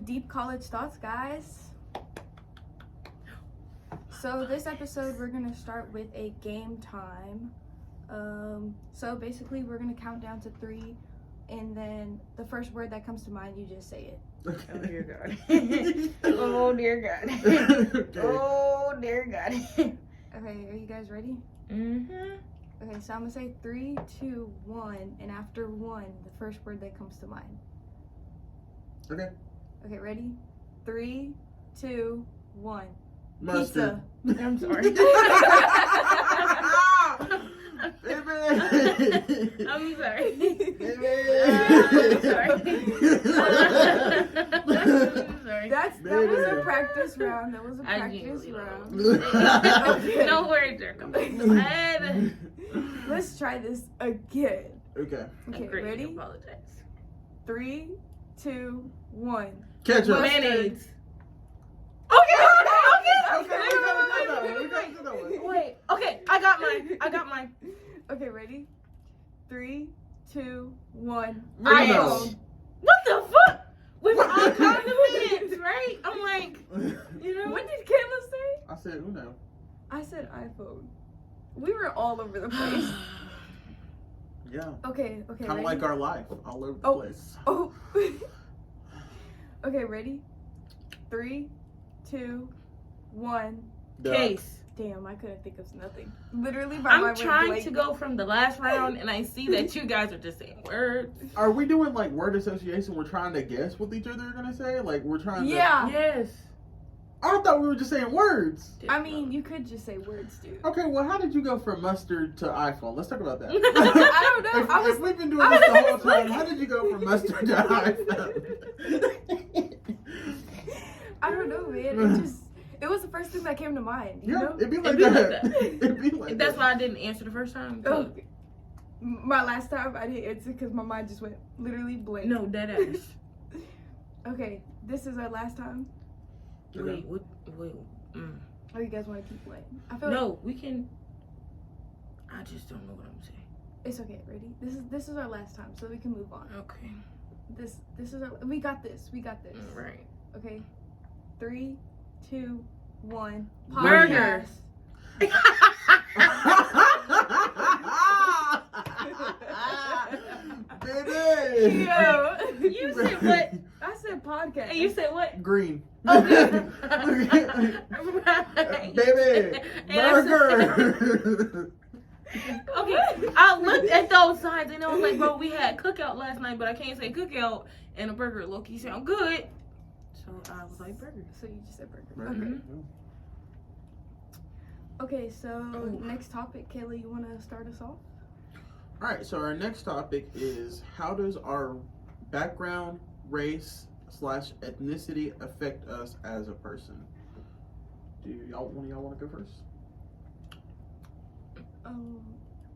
with Deep College Thoughts, guys. So this episode, we're gonna start with a game time. So basically, we're gonna count down to 3, and then the first word that comes to mind, you just say it. Okay. Oh dear God. Oh dear God. Okay. Oh dear God. Okay, are you guys ready? Mhm. Okay, so I'm gonna say 3, 2, 1, and after 1, the first word that comes to mind. Okay. Okay, ready? 3, 2, 1. Mustard. Pizza. I'm sorry. Baby. I'm sorry. Baby. I'm sorry. I'm sorry. That was a practice round. That was a I practice genuinely round. Okay. No words are coming to my head. Let's try this again. Okay. Okay, Great, ready? apologize. 3, 2, 1. Ketchup. Mayonnaise. Okay, Okay. we gotta do that one. We gotta do that one. Wait. Okay, I got mine. Okay, ready? 3, 2, 1. Ramos. What the fuck? With all condiments, right? I'm like, you know. What did Kayla say? I said Uno. I said iPhone. We were all over the place. Yeah. Okay, Kind of ready? like our life, all over the Oh. place. Oh. Okay, ready? 3, 2, 1. Duh. Case. Damn, I couldn't think of nothing. Literally, my I'm mind went trying blank. to go from the last round, and I see that you guys are just saying words. Are we doing like word association? We're trying to guess what each other are gonna say. Like we're trying to. Yeah. Yes. I thought we were just saying words. I mean, you could just say words, dude. Okay, well, how did you go from mustard to iPhone? Let's talk about that. I don't know. If we've been doing this the whole time, how did you go from mustard to iPhone? I don't know, man. It was the first thing that came to mind, you Yeah, know? it'd be like be like that. that. It'd be like That's that. why I didn't answer the first time. Oh, my last time I didn't answer because my mind just went literally blank. No, dead ass. Okay, this is our last time. Okay. Wait, what? Wait. Or you guys want to keep playing? I feel like No, we can. I just don't know what I'm saying. it's okay. Ready? This is our last time, so we can move on. Okay. This is our. We got this. We got this. Right. Okay. 3, 2, 1. Burgers. Baby. Yo. You said what? I said podcast. And you said what? Green. Okay. Right. Right. Baby. And I Burger. Okay, I looked at those signs and I was like, bro, we had cookout last night, but I can't say cookout and a burger low-key sound good. So I was like, burger. So you just said burger. Burger. Okay, so Oh. next topic, Kayla, you want to start us off? All right, so our next topic is how does our background, race / ethnicity affect us as a person? Do one of y'all want to go first?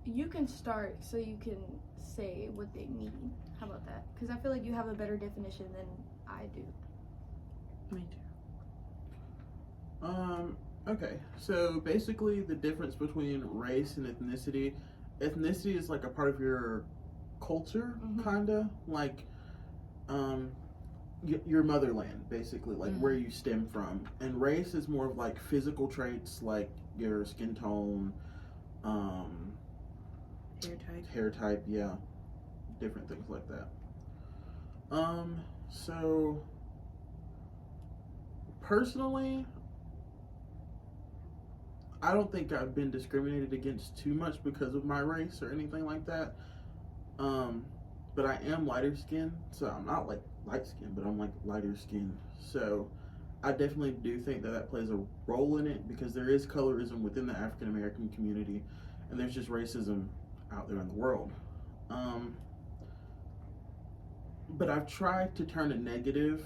You can start so you can say what they mean. How about that? Because I feel like you have a better definition than I do. Me too. Okay, so basically the difference between race and ethnicity. Ethnicity is like a part of your culture, kinda like your motherland, basically, like where you stem from. And race is more of like physical traits, like your skin tone, hair type, yeah, different things like that. So personally, I don't think I've been discriminated against too much because of my race or anything like that. But I am lighter skinned, so I'm not like light skinned, but I'm like lighter skinned. So I definitely do think that plays a role in it because there is colorism within the African American community, and there's just racism out there in the world. But I've tried to turn a negative,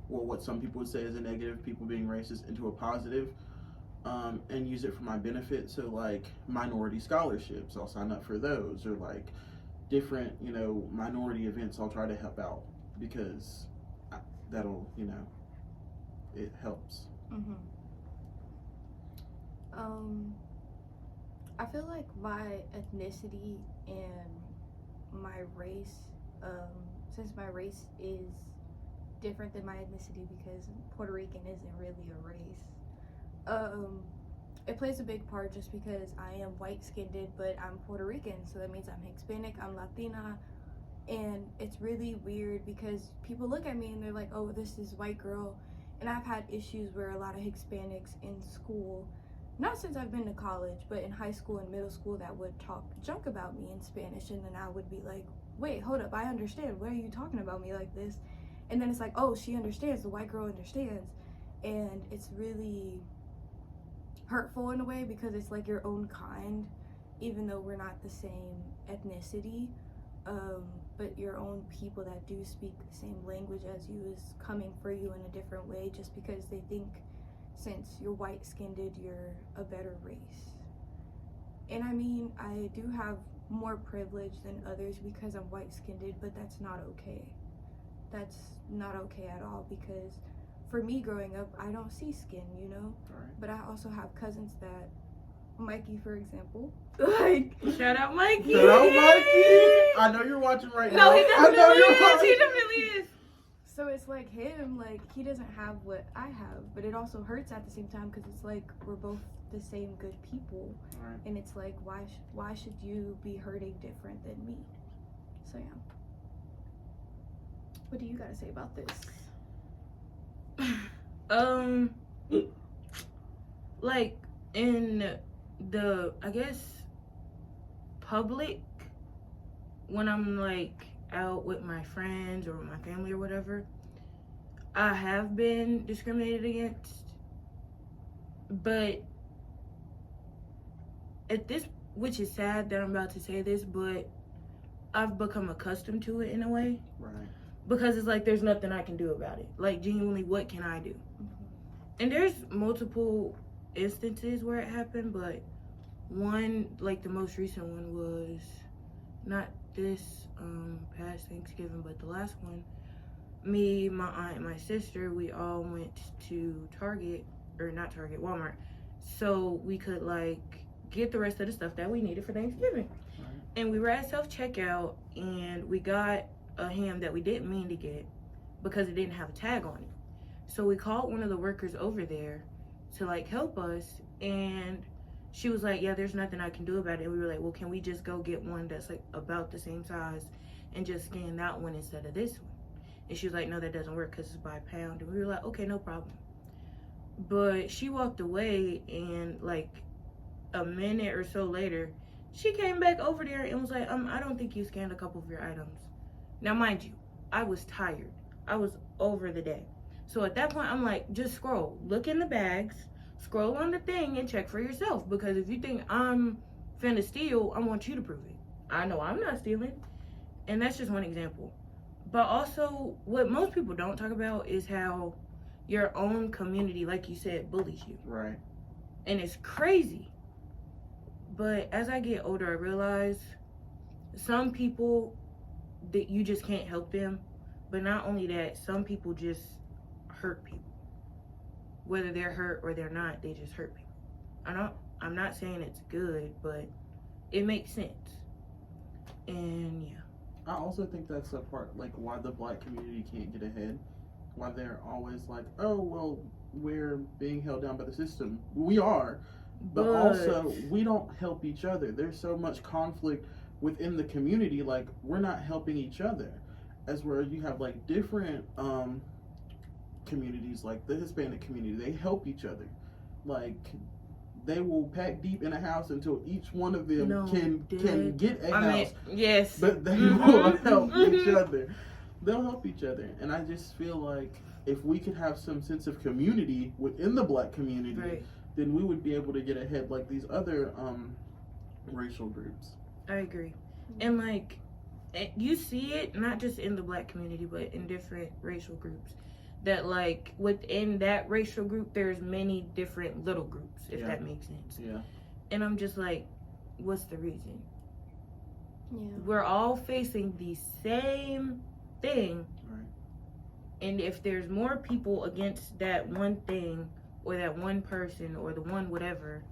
or what some people would say is a negative, people being racist, into a positive. And use it for my benefit. So like minority scholarships, I'll sign up for those, or like different, minority events I'll try to help out because that'll, it helps. I feel like my ethnicity and my race, since my race is different than my ethnicity because Puerto Rican isn't really a race. It plays a big part just because I am white-skinned, but I'm Puerto Rican, so that means I'm Hispanic, I'm Latina, and it's really weird because people look at me and they're like, oh, this is white girl, and I've had issues where a lot of Hispanics in school, not since I've been to college, but in high school and middle school, that would talk junk about me in Spanish, and then I would be like, wait, hold up, I understand, why are you talking about me like this? And then it's like, oh, she understands, the white girl understands, and it's really hurtful in a way because it's like your own kind, even though we're not the same ethnicity, but your own people that do speak the same language as you is coming for you in a different way just because they think since you're white-skinned you're a better race. And I mean, I do have more privilege than others because I'm white-skinned, but that's not okay. That's not okay at all because for me growing up, I don't see skin, you know? Right. But I also have cousins that, Mikey, for example, like... Shout out Mikey! Shout out Mikey! I know you're watching right now. No, he I know definitely you're is! watching. He definitely is! So it's like him, like, he doesn't have what I have, but it also hurts at the same time because it's like we're both the same good people. Right. And it's like, why should you be hurting different than me? So, yeah. What do you got to say about this? Like in the, I guess, public, when I'm like out with my friends or my family or whatever, I have been discriminated against, but at this, which is sad that I'm about to say this, but I've become accustomed to it in a way. Right. Because it's like there's nothing I can do about it. Like, genuinely, what can I do? And there's multiple instances where it happened, but one, like the most recent one was not this past Thanksgiving, but the last one. Me, my aunt, and my sister, we all went to Walmart, so we could like get the rest of the stuff that we needed for Thanksgiving. Right. And we were at self-checkout, and we got a ham that we didn't mean to get because it didn't have a tag on it. So we called one of the workers over there to like help us, and she was like, yeah, there's nothing I can do about it. And we were like, well, can we just go get one that's like about the same size and just scan that one instead of this one? And she was like, no, that doesn't work because it's by pound. And we were like, okay, no problem. But she walked away, and like a minute or so later, she came back over there and was like, I don't think you scanned a couple of your items. Now, mind you, I was tired. I was over the day. So at that point, I'm like, just scroll. Look in the bags, scroll on the thing, and check for yourself. Because if you think I'm finna steal, I want you to prove it. I know I'm not stealing. And that's just one example. But also, what most people don't talk about is how your own community, like you said, bullies you. Right. And it's crazy. But as I get older, I realize some people that you just can't help them. But not only that, some people just hurt people. Whether they're hurt or they're not, they just hurt people. I'm not saying it's good, but it makes sense. And yeah. I also think that's a part, like, why the black community can't get ahead. Why they're always like, oh, well, we're being held down by the system. We are. But also, we don't help each other. There's so much conflict within the community. Like, we're not helping each other. As where you have, like, different communities, like the Hispanic community, they help each other. Like, they will pack deep in a house until each one of them can get a house. Yes. But they will help each other. They'll help each other. And I just feel like if we could have some sense of community within the black community, Right. then we would be able to get ahead like these other racial groups. I agree. And like, you see it not just in the black community, but in different racial groups. That like within that racial group, there's many different little groups, if that makes sense. Yeah. And I'm just like, what's the reason? Yeah. We're all facing the same thing. Right. And if there's more people against that one thing or that one person or the one whatever,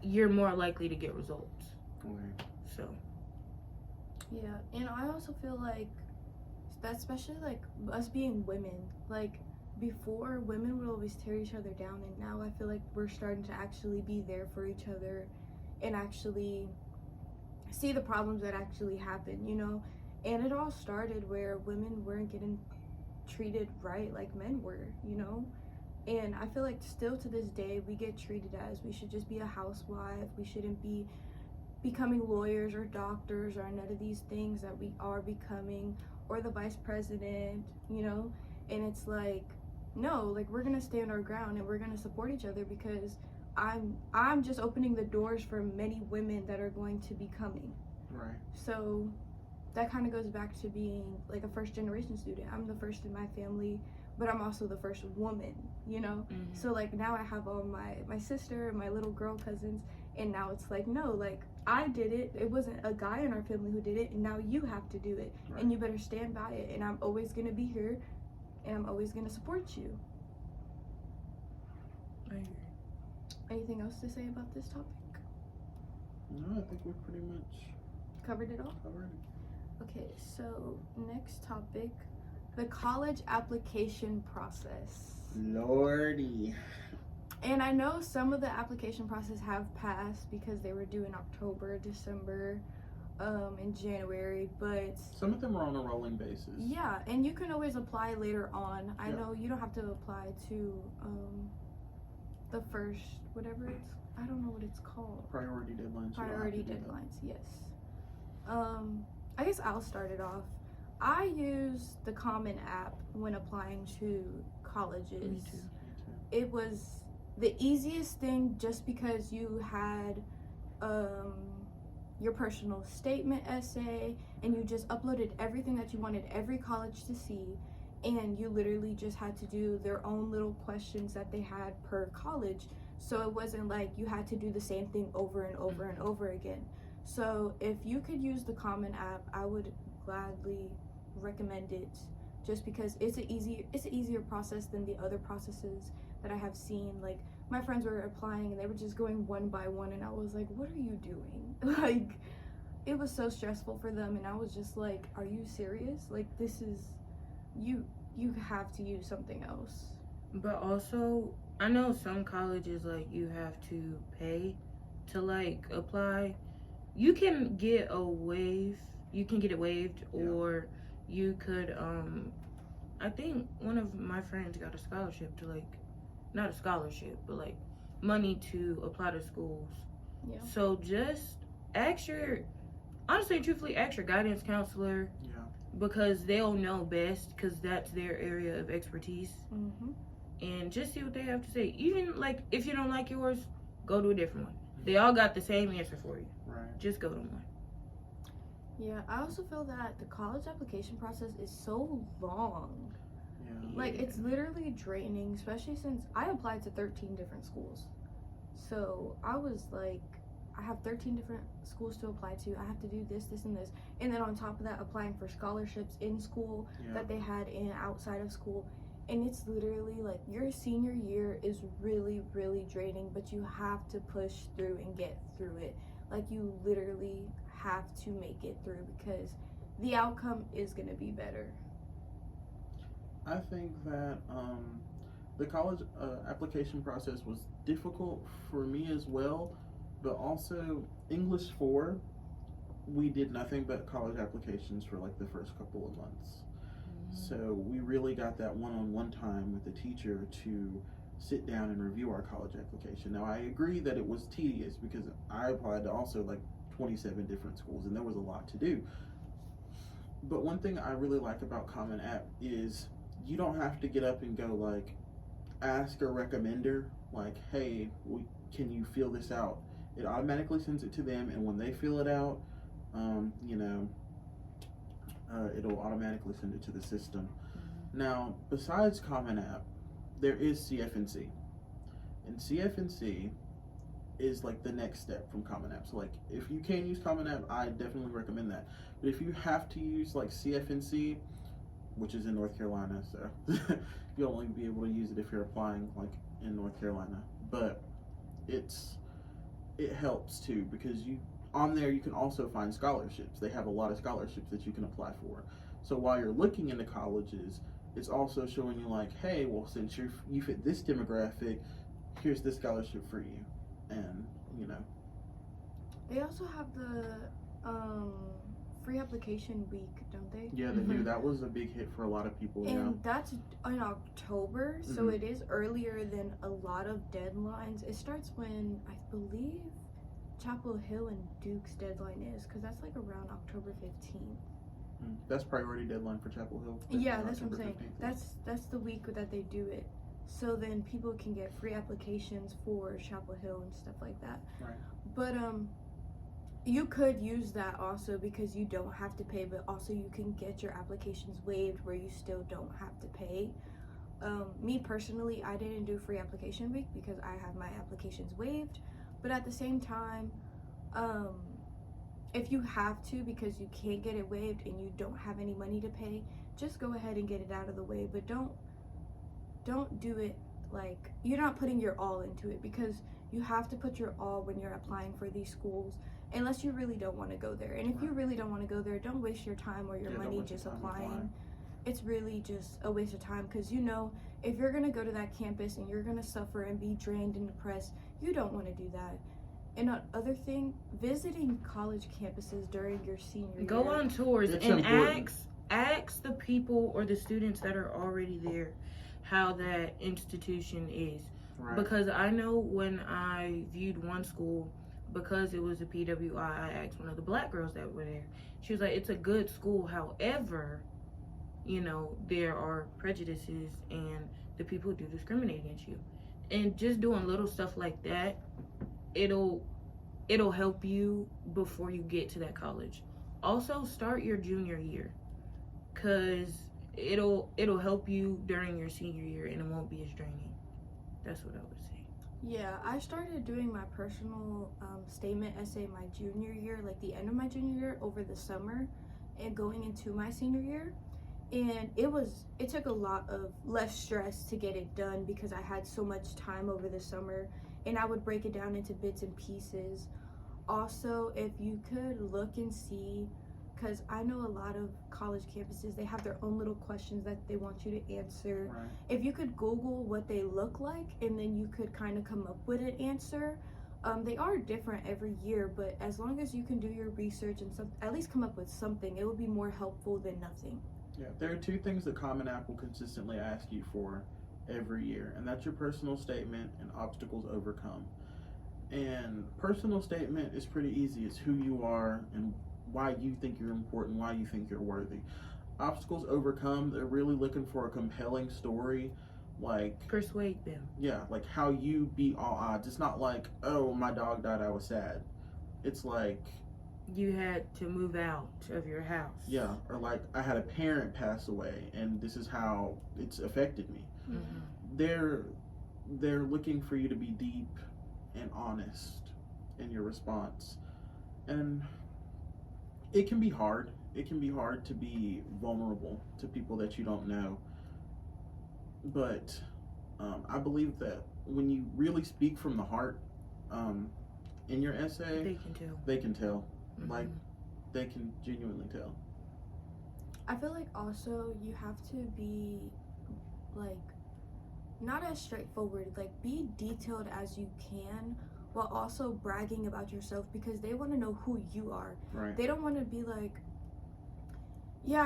you're more likely to get results. Right. So. Yeah, and I also feel like that, especially like us being women. Like before, women would always tear each other down, and now I feel like we're starting to actually be there for each other and actually see the problems that actually happen, you know. And it all started where women weren't getting treated right like men were, you know. And I feel like still to this day we get treated as we should just be a housewife, we shouldn't be becoming lawyers or doctors or none of these things that we are becoming, or the vice president, you know. And it's like, no, like we're gonna stand our ground and we're gonna support each other, because I'm just opening the doors for many women that are going to be coming. Right. So that kind of goes back to being like a first generation student. I'm the first in my family, but I'm also the first woman, you know. So like now I have all my sister and my little girl cousins, and now it's like, no, like I did it, it wasn't a guy in our family who did it, and now you have to do it. Right. And you better stand by it, and I'm always gonna be here and I'm always gonna support you. I agree. Anything else to say about this topic? No, I think we've pretty much Covered it all? covered it. Okay, so next topic, the college application process. Lordy. And I know some of the application process have passed because they were due in October, December, in January, but Some of them are on a rolling basis. yeah, and you can always apply later on. I Yeah. know you don't have to apply to the first, whatever it's, I don't know what it's called. Priority deadlines. You don't have Priority to do that. deadlines, yes. I guess I'll start it off. I use the Common App when applying to colleges. Me too. It was the easiest thing just because you had your personal statement essay, and you just uploaded everything that you wanted every college to see, and you literally just had to do their own little questions that they had per college. So it wasn't like you had to do the same thing over and over and over again. So if you could use the Common App, I would gladly recommend it, just because it's an easier process than the other processes that I have seen. Like my friends were applying and they were just going one by one, and I was like, what are you doing? Like it was so stressful for them, and I was just like, are you serious? Like this is, you have to use something else. But also, I know some colleges like you have to pay to like apply. You can get a waive. You can get it waived, Yeah. or you could. I think one of my friends got a scholarship to like, not a scholarship, but like money to apply to schools. Yeah. So just ask your, honestly, truthfully, ask your guidance counselor, Yeah. because they'll know best, because that's their area of expertise. Mm-hmm. And just see what they have to say. Even like if you don't like yours, go to a different one. They all got the same answer for you. Right. Just go to one. Yeah, I also feel that the college application process is so long. Yeah. Like it's literally draining, especially since I applied to 13 different schools. So I was like, I have 13 different schools to apply to. I have to do this, this, and this. And then on top of that, applying for scholarships in school Yeah. that they had in outside of school. And it's literally like your senior year is really, really draining, but you have to push through and get through it. Like you literally have to make it through, because the outcome is going to be better. I think that the college application process was difficult for me as well, but also English 4, we did nothing but college applications for like the first couple of months. So we really got that one-on-one time with the teacher to sit down and review our college application. Now I agree that it was tedious because I applied to also like 27 different schools and there was a lot to do. But one thing I really like about Common App is you don't have to get up and go like ask a recommender like, hey, can you fill this out? It automatically sends it to them, and when they fill it out, it'll automatically send it to the system. Now, besides Common App, there is CF&C. And CF&C is like the next step from Common App. So like if you can use Common App, I definitely recommend that. But if you have to use like CF&C, which is in North Carolina, so you'll only be able to use it if you're applying like in North Carolina. But it helps too, because on there you can also find scholarships. They have a lot of scholarships that you can apply for. So while you're looking into colleges, it's also showing you like, hey, well, since you fit this demographic, here's this scholarship for you, and you know. They also have the free application week, don't they? Yeah, they do. That was a big hit for a lot of people. And that's in October, so Mhm. it is earlier than a lot of deadlines. It starts when I believe Chapel Hill and Duke's deadline is, because that's like around October 15th. That's priority deadline for Chapel Hill. Yeah, that's what I'm saying. 15th. That's the week that they do it. So then people can get free applications for Chapel Hill and stuff like that. Right. But you could use that also because you don't have to pay, but also you can get your applications waived where you still don't have to pay. Me personally, I didn't do free application week because I have my applications waived, but at the same time, if you have to because you can't get it waived and you don't have any money to pay, just go ahead and get it out of the way, but don't do it like you're not putting your all into it, because you have to put your all when you're applying for these schools, unless you really don't want to go there. And if you really don't want to go there, don't waste your time or your money just applying. It's really just a waste of time, because you know, if you're going to go to that campus and you're going to suffer and be drained and depressed, you don't want to do that. And another thing, visiting college campuses during your senior year. Go on tours It's and important. ask the people or the students that are already there how that institution is. Right. Because I know when I viewed one school, because it was a PWI, I asked one of the black girls that were there. She was like, it's a good school. However, you know, there are prejudices and the people do discriminate against you. And just doing little stuff like that, it'll help you before you get to that college. Also, start your junior year, because it'll help you during your senior year and it won't be as draining. That's what I would say. Yeah, I started doing my personal statement essay my junior year, like the end of my junior year, over the summer and going into my senior year. And it took a lot of less stress to get it done because I had so much time over the summer, and I would break it down into bits and pieces. Also, if you could look and see, because I know a lot of college campuses, they have their own little questions that they want you to answer. Right. If you could Google what they look like, and then you could kind of come up with an answer. They are different every year, but as long as you can do your research and at least come up with something, it would be more helpful than nothing. Yeah, there are two things that Common App will consistently ask you for every year, and that's your personal statement and obstacles overcome. And personal statement is pretty easy. It's who you are and why you think you're important, why you think you're worthy. Obstacles overcome, they're really looking for a compelling story, like Persuade them. yeah, like how you beat all odds. It's not like, oh, my dog died, I was sad. It's like You had to move out of your house. yeah, or like I had a parent pass away and this is how it's affected me. Mm-hmm. They're looking for you to be deep and honest in your response. And it can be hard. It can be hard to be vulnerable to people that you don't know. But I believe that when you really speak from the heart in your essay, They can tell. they can tell. Mm-hmm. Like, they can genuinely tell. I feel like also you have to be like not as straightforward, like be detailed as you can while also bragging about yourself, because they want to know who you are. Right. They don't want to be like, yeah,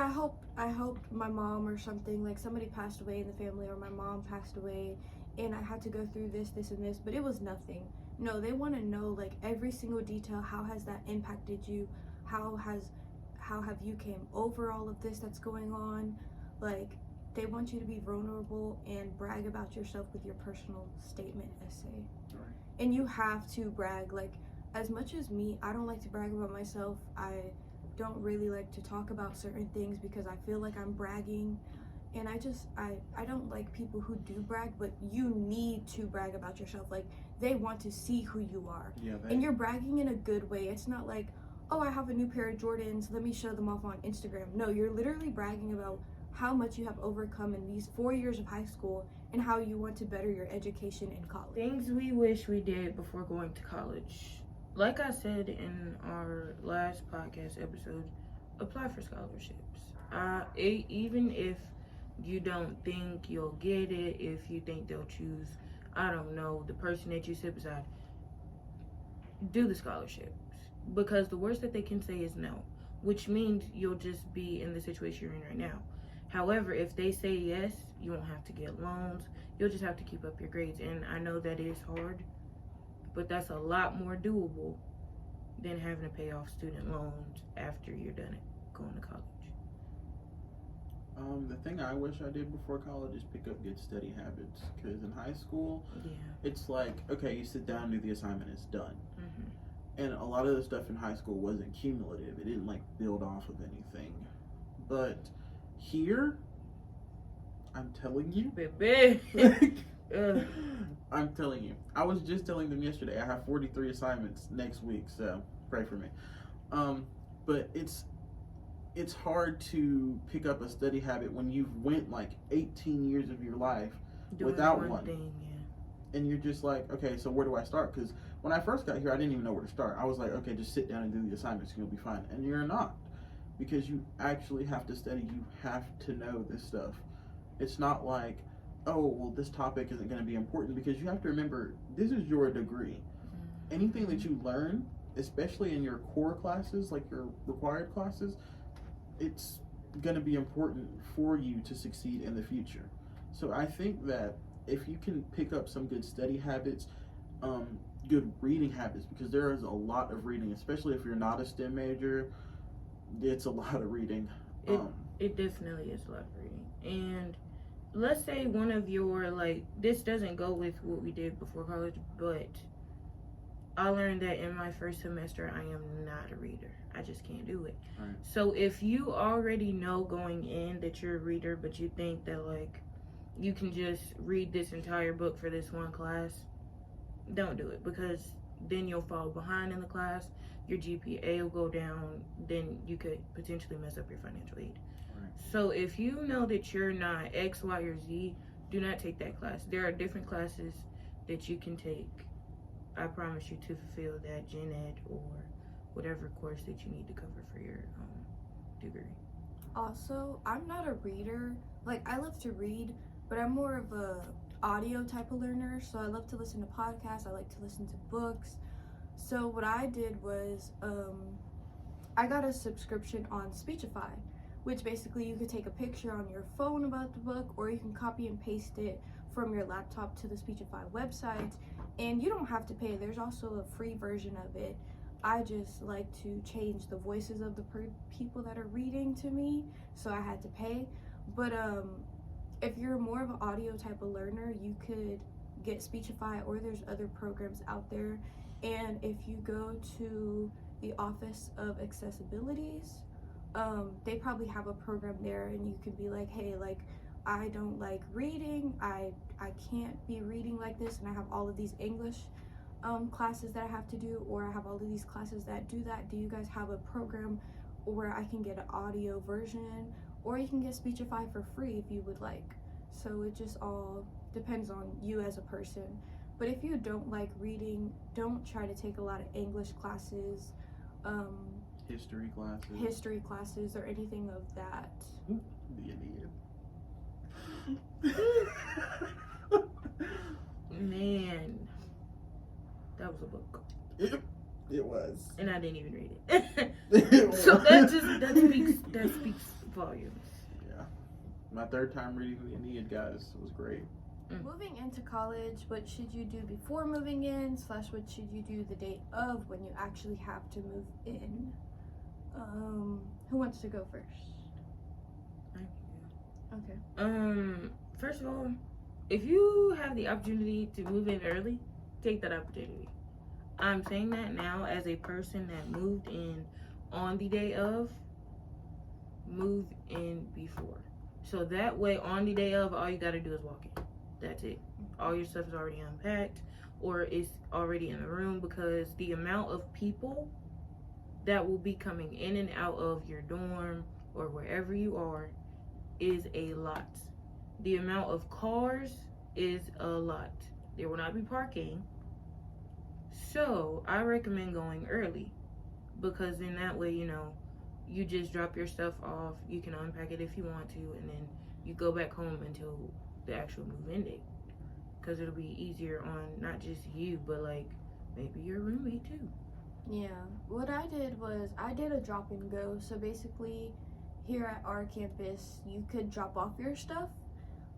I helped my mom or something, like somebody passed away in the family or my mom passed away and I had to go through this and this, but it was nothing. No, they want to know like every single detail. How has that impacted you? How have you came over all of this that's going on? Like, they want you to be vulnerable and brag about yourself with your personal statement essay. Right. And you have to brag. Like, as much as me, I don't like to brag about myself. I don't really like to talk about certain things because I feel like I'm bragging. And I don't like people who do brag, but you need to brag about yourself. Like, they want to see who you are. Yeah, And you're bragging in a good way. It's not like, oh, I have a new pair of Jordans, let me show them off on Instagram. No, you're literally bragging about how much you have overcome in these 4 years of high school and how you want to better your education in college. Things we wish we did before going to college. Like I said in our last podcast episode, apply for scholarships. Even if you don't think you'll get it, if you think they'll choose, I don't know, the person that you sit beside, do the scholarships. Because the worst that they can say is no, which means you'll just be in the situation you're in right now. However, if they say yes, you won't have to get loans. You'll just have to keep up your grades. And I know that is hard, but that's a lot more doable than having to pay off student loans after you're done going to college. The thing I wish I did before college is pick up good study habits. Because in high school, Yeah. it's like, okay, you sit down, do the assignment, it's done. Mm-hmm. And a lot of the stuff in high school wasn't cumulative. It didn't like build off of anything. But here, I'm telling you, Baby. I'm telling you. I was just telling them yesterday. I have 43 assignments next week, so pray for me. But it's hard to pick up a study habit when you've went like 18 years of your life Doing without one. Thing, yeah. And you're just like, okay, so where do I start? Because when I first got here, I didn't even know where to start. I was like, okay, just sit down and do the assignments, and you'll be fine. And you're not, because you actually have to study. You have to know this stuff. It's not like, oh, well, this topic isn't going to be important, because you have to remember, this is your degree. Mm-hmm. Anything that you learn, especially in your core classes, like your required classes, it's going to be important for you to succeed in the future. So I think that if you can pick up some good study habits, good reading habits, because there is a lot of reading, especially if you're not a STEM major, it's a lot of reading. It definitely is a lot of reading. And let's say one of your, like, this doesn't go with what we did before college, but I learned that in my first semester, I am not a reader. I just can't do it. Right. So if you already know going in that you're a reader, but you think that, like, you can just read this entire book for this one class, don't do it, because then you'll fall behind in the class, your GPA will go down, then you could potentially mess up your financial aid. Right. So if you know that you're not X, Y, or Z, do not take that class. There are different classes that you can take, I promise you, to fulfill that gen ed or whatever course that you need to cover for your degree. Also, I'm not a reader. Like, I love to read, but I'm more of a audio type of learner. So I love to listen to podcasts. I like to listen to books. So what I did was I got a subscription on Speechify, which basically you could take a picture on your phone about the book, or you can copy and paste it from your laptop to the Speechify website, and you don't have to pay. There's also a free version of it. I just like to change the voices of the people that are reading to me, so I had to pay. But if you're more of an audio type of learner, you could get Speechify, or there's other programs out there. And if you go to the Office of Accessibilities, they probably have a program there, and you could be like, hey, like, I don't like reading, I can't be reading like this, and I have all of these English classes that I have to do, or I have all of these classes that do that. Do you guys have a program where I can get an audio version? Or you can get Speechify for free if you would like. So it just all depends on you as a person. But if you don't like reading, don't try to take a lot of English classes, History classes, or anything of that. The Indian. Man, that was a book. It was. And I didn't even read it. So that speaks volumes. Yeah. My third time reading the Aeneid, guys, was great. Moving into college, what should you do before moving in, / what should you do the day of when you actually have to move in? Who wants to go first? Okay. First of all, if you have the opportunity to move in early, take that opportunity. I'm saying that now as a person that moved in on the day of, move in before. So that way, on the day of, all you gotta do is walk in. That's it. All your stuff is already unpacked, or it's already in the room, because the amount of people that will be coming in and out of your dorm or wherever you are is a lot. The amount of cars is a lot. There will not be parking. So I recommend going early, because in that way, you just drop your stuff off. You can unpack it if you want to, and then you go back home until the actual move-in date. Because it'll be easier on not just you, but like maybe your roommate too. Yeah. What I did was I did a drop and go. So basically, here at our campus, you could drop off your stuff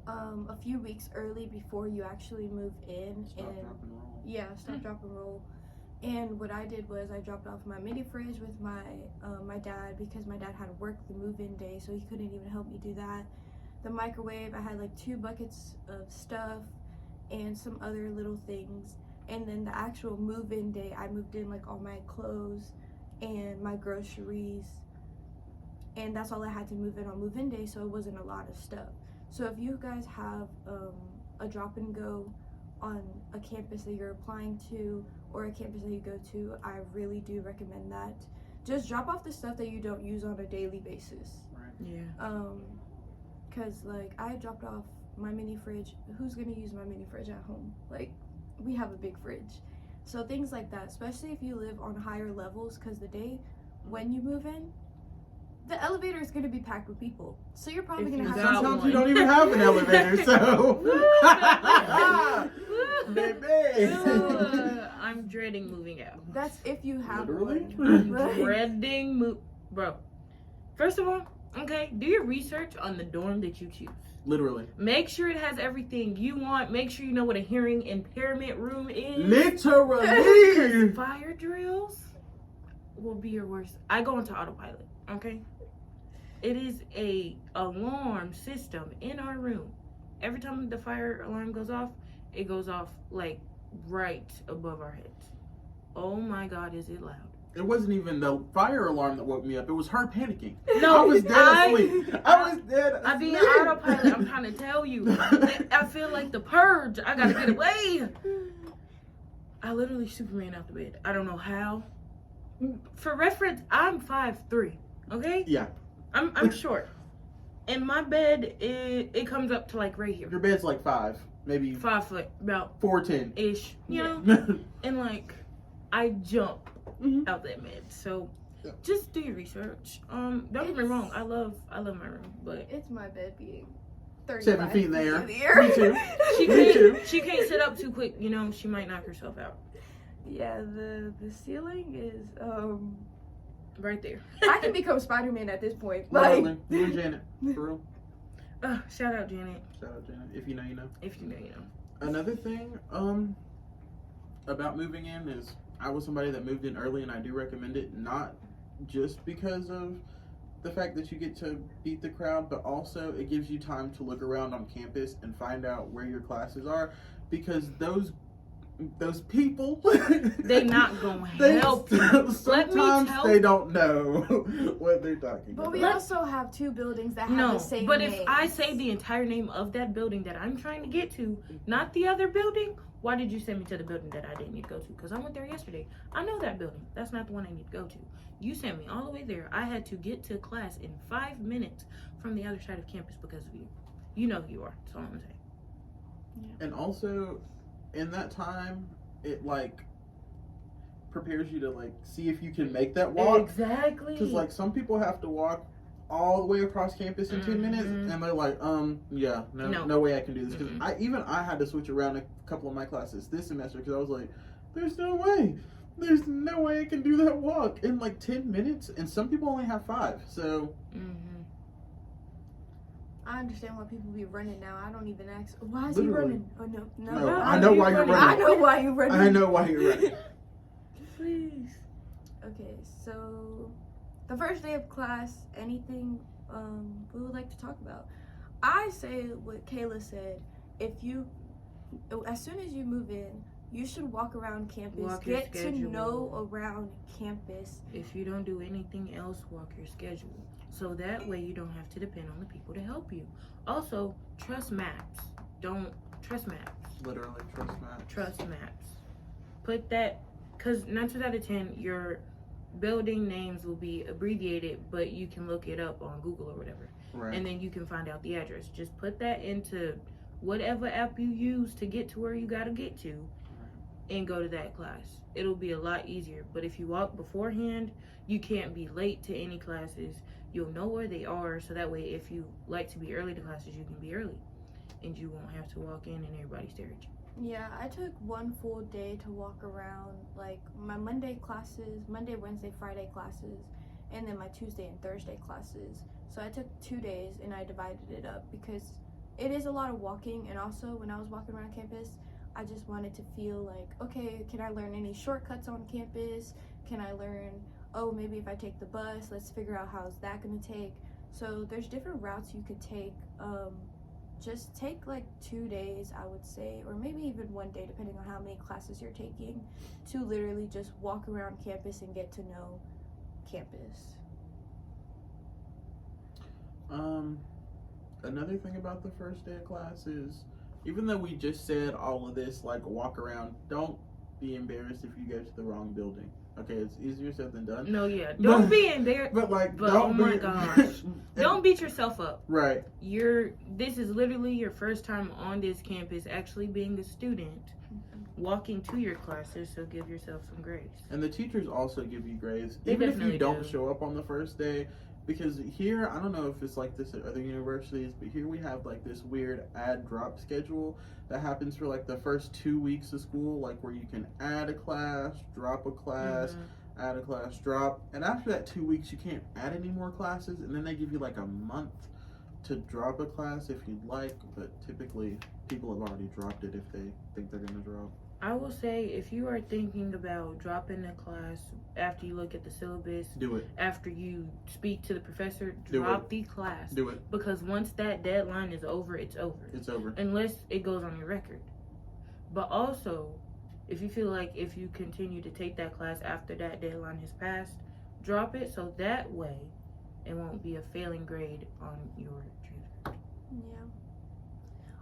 a few weeks early before you actually move in. Stop, drop, and roll. Yeah, stop, drop, and roll. And what I did was I dropped off my mini fridge with my my dad, because my dad had to work the move-in day, so he couldn't even help me do that. The microwave, I had like 2 buckets of stuff and some other little things. And then the actual move-in day, I moved in like all my clothes and my groceries, and that's all I had to move in on move-in day, so it wasn't a lot of stuff. So if you guys have a drop and go on a campus that you're applying to, or a campus that you go to, I really do recommend that. Just drop off the stuff that you don't use on a daily basis. Right. Yeah. Cause like I dropped off my mini fridge. Who's gonna use my mini fridge at home? Like, we have a big fridge. So things like that, especially if you live on higher levels, cause the day when you move in, the elevator is gonna be packed with people. So you're probably If gonna you have got Sometimes one. you don't even have an elevator, so. Baby. I'm dreading moving out. That's if you have Literally? one. I'm dreading bro. First of all, okay, do your research on the dorm that you choose. Literally. Make sure it has everything you want. Make sure you know what a hearing impairment room is. Literally. Fire drills will be your worst. I go into autopilot, okay? It is a alarm system in our room. Every time the fire alarm goes off, it goes off like right above our heads. Oh my God, is it loud? It wasn't even the fire alarm that woke me up. It was her panicking. No, I was dead asleep. I was dead asleep. I be in autopilot. I'm trying to tell you. I feel like the purge. I gotta get away. I literally Superman out the bed. I don't know how. For reference, I'm 5'3". Okay? Yeah. I'm short. And my bed, it comes up to like right here. Your bed's like 5, maybe 5 foot, about 4'10". ish, you know? And like, I jump out that bed. So Yeah. just do your research. Don't get me wrong, I love my room, but It's my bed being 7 feet in the air. air. Me too. she Me too. she can't sit up too quick, you know, she might knock herself out. Yeah, the ceiling is Right there. I can become Spider-Man at this point. Like, Literally. You and Janet. For real. Shout out Janet. Shout out Janet. If you know, you know. If you know, you know. Another thing about moving in is I was somebody that moved in early, and I do recommend it, not just because of the fact that you get to beat the crowd, but also it gives you time to look around on campus and find out where your classes are, because those people, They not gonna help you. Sometimes they don't know what they're talking but about. we also have 2 buildings that have No, the same but name. if I say the entire name of that building that I'm trying to get to, not the other building, why did you send me to the building that I didn't need to go to? Because I went there yesterday. I know that building. That's not the one I need to go to. You sent me all the way there. I had to get to class in 5 minutes from the other side of campus because of you. You know who you are. That's all I'm saying. Yeah. And also, in that time, it like prepares you to like see if you can make that walk. Exactly. Because like some people have to walk all the way across campus in 10 minutes, and they're like, yeah, no way I can do this. Because I had to switch around a couple of my classes this semester because I was like, there's no way I can do that walk in like 10 minutes, and some people only have 5. So I understand why people be running now. I don't even ask, why is Literally. he running? Oh, no. No, I know why you're running. I know why you're running. I know why you're running. Please. Okay, so the first day of class, anything we would like to talk about? I say what Kayla said. As soon as you move in, you should walk around campus, get to know around campus. If you don't do anything else, walk your schedule. So that way you don't have to depend on the people to help you. Also, trust maps. Don't trust maps. Literally, trust maps. Trust maps. Put that, because 9 times out of 10, your building names will be abbreviated, but you can look it up on Google or whatever. Right. And then you can find out the address. Just put that into whatever app you use to get to where you gotta get to. and go to that class. It'll be a lot easier. But if you walk beforehand, you can't be late to any classes. You'll know where they are, so that way if you like to be early to classes, you can be early. And you won't have to walk in and everybody stare at you. Yeah, I took one full day to walk around, like my Monday classes, Monday, Wednesday, Friday classes, and then my Tuesday and Thursday classes. So I took 2 days and I divided it up because it is a lot of walking. And also when I was walking around campus, I just wanted to feel like, okay, can I learn any shortcuts on campus? Can I learn, oh, maybe if I take the bus, let's figure out how's that gonna take. So there's different routes you could take. Just take like 2 days, I would say, or maybe even 1 day, depending on how many classes you're taking, to literally just walk around campus and get to know campus. Another thing about the first day of class is, even though we just said all of this, like walk around, don't be embarrassed if you go to the wrong building. Okay, it's easier said than done. No, yeah. Don't be embarrassed. But like, But don't oh my be, gosh. Don't beat yourself up. Right. This is literally your first time on this campus actually being a student, walking to your classes, so give yourself some grace. And the teachers also give you grades, They even if you definitely don't do. show up on the first day. Because here, I don't know if it's like this at other universities, but here we have like this weird add drop schedule that happens for like the first 2 weeks of school, like where you can add a class, drop a class, add a class, drop. And after that 2 weeks, you can't add any more classes. And then they give you like a month to drop a class if you'd like. But typically, people have already dropped it if they think they're going to drop. I will say, if you are thinking about dropping a class after you look at the syllabus, Do it. after you speak to the professor, Do drop the class. Do it. Because once that deadline is over, it's over. It's over. Unless it goes on your record. But also, if you feel like if you continue to take that class after that deadline has passed, drop it so that way it won't be a failing grade on your transcript. Yeah.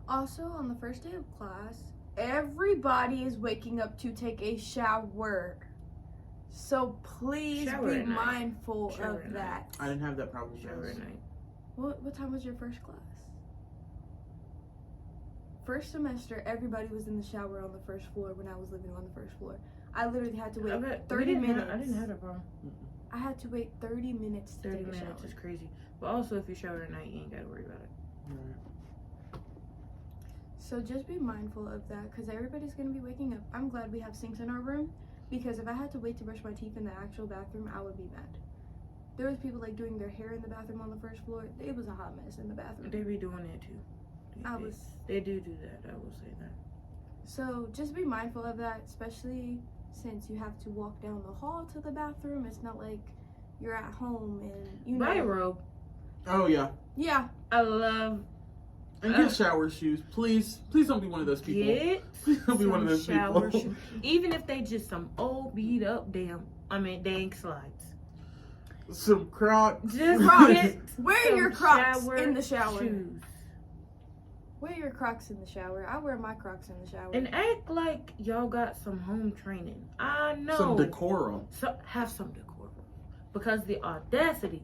Also, on the first day of class, everybody is waking up to take a shower. So please Shower be at night. mindful Shower of at that. I didn't have that problem. Shower at night. What time was your first class? First semester, everybody was in the shower on the first floor when I was living on the first floor. I literally had to wait 30 minutes. I didn't have that problem. I had to wait 30 minutes to 30 take a minutes shower. is crazy. But also, if you shower at night, you ain't got to worry about it. So just be mindful of that because everybody's going to be waking up. I'm glad we have sinks in our room because if I had to wait to brush my teeth in the actual bathroom, I would be mad. There was people like doing their hair in the bathroom on the first floor. It was a hot mess in the bathroom. They be doing that too. They do that. I will say that. So just be mindful of that, especially since you have to walk down the hall to the bathroom. It's not like you're at home and you know. Buy a robe. Oh, yeah. Yeah. I love. And get shower shoes. Please don't be one of those people. Please don't be one of those shower people. shoes. Even if they just some old beat up dang slides. Some Crocs. Just Wear your Crocs shower in the shower. Shoes. Wear your Crocs in the shower. I wear my Crocs in the shower. And act like y'all got some home training. I know. Some decorum. So have some decorum. Because the audacity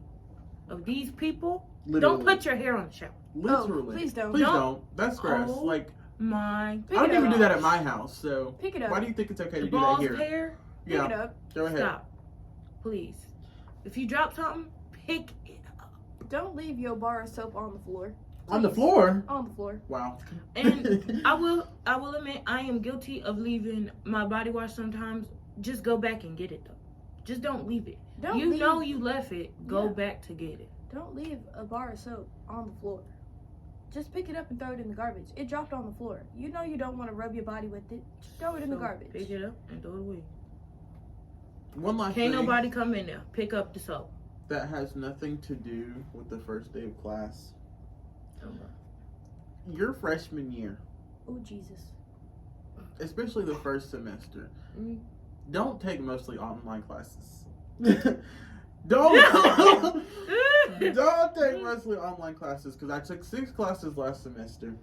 of these people, Literally. don't put your hair on the shower. Literally. Oh, please don't. Please don't. That's gross. Oh, like, My I don't even do that at gosh. my house, so Pick it up. why do you think it's okay to The do that balls here? of hair, Pick Yeah, it up. go ahead. stop. Please. If you drop something, pick it up. Don't leave your bar of soap on the floor. On the floor? On the floor. Wow. And I will admit I am guilty of leaving my body wash sometimes. Just go back and get it though. Just don't leave it. Don't You leave, know you left it. Go Yeah. back to get it. Don't leave a bar of soap on the floor. Just pick it up and throw it in the garbage. It dropped on the floor. You know you don't want to rub your body with it. Just throw it in the So, garbage. Pick it up and throw it away. One last Can't thing nobody come in there. Pick up the soap. that has nothing to do with the first day of class. Your freshman year, Oh, Jesus. especially the first semester, Mm. don't take mostly online classes. Don't take mostly online classes because I took 6 classes last semester.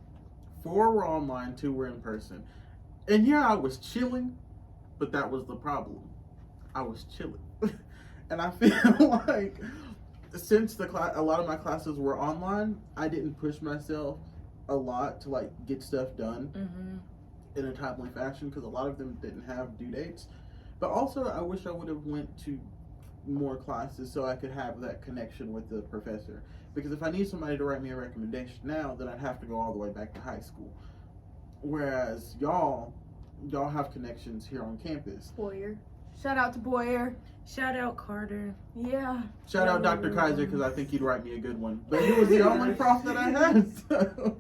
4 were online, 2 were in person. And here I was chilling, but that was the problem. I was chilling. And I feel like since a lot of my classes were online, I didn't push myself a lot to like get stuff done. Mm-hmm. in a timely fashion because a lot of them didn't have due dates. But also, I wish I would have went to more classes so I could have that connection with the professor. Because if I need somebody to write me a recommendation now, then I'd have to go all the way back to high school. Whereas y'all have connections here on campus. Boyer. Shout out to Boyer. Shout out Carter. Yeah. Shout out Dr. Kaiser because I think he'd write me a good one. But he was the only prof that I had. So.